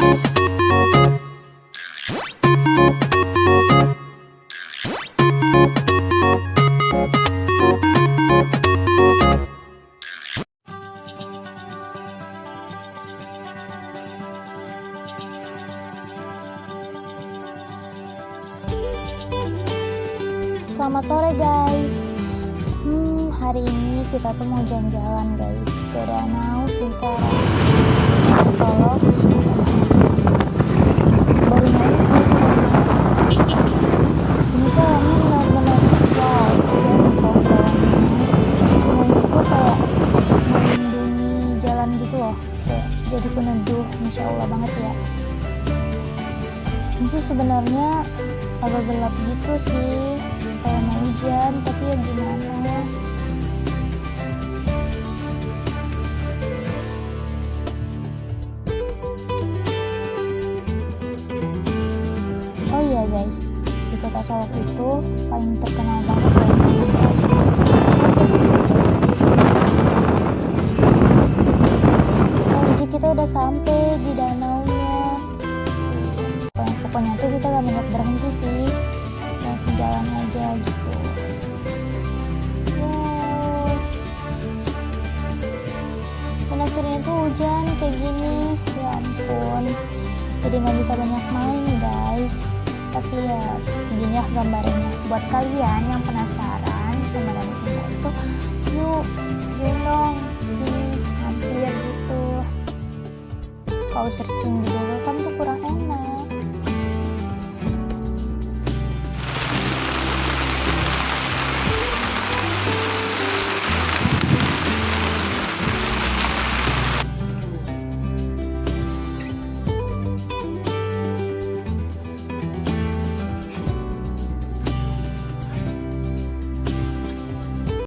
Selamat sore guys. Hari ini kita tuh mau jalan-jalan guys ke Danau Singkarak, Solok, Sudan. Boring aja sih ini tuh alamnya benar-benar wow, lihat pohon-pohonnya semuanya tuh kayak melindungi jalan gitu loh, kayak jadi peneduh. Masya Allah banget ya. Itu sebenarnya agak gelap gitu sih, kayak mau hujan, tapi ya gimana. Oh iya guys, di kota Solok itu paling terkenal banget loh sama berasnya. Jadi kita udah sampai di danaunya. Pokoknya tuh kita gak banyak berhenti sih, jalan aja gitu. Wow. Dan akhirnya tuh hujan kayak gini, ya ampun, jadi nggak bisa banyak main guys. Tapi ya begini ya gambarnya. Buat kalian yang penasaran sama Danau Singkarak itu, yuk dong sih, hampir gitu. Kalau searching di Google kan tuh kurang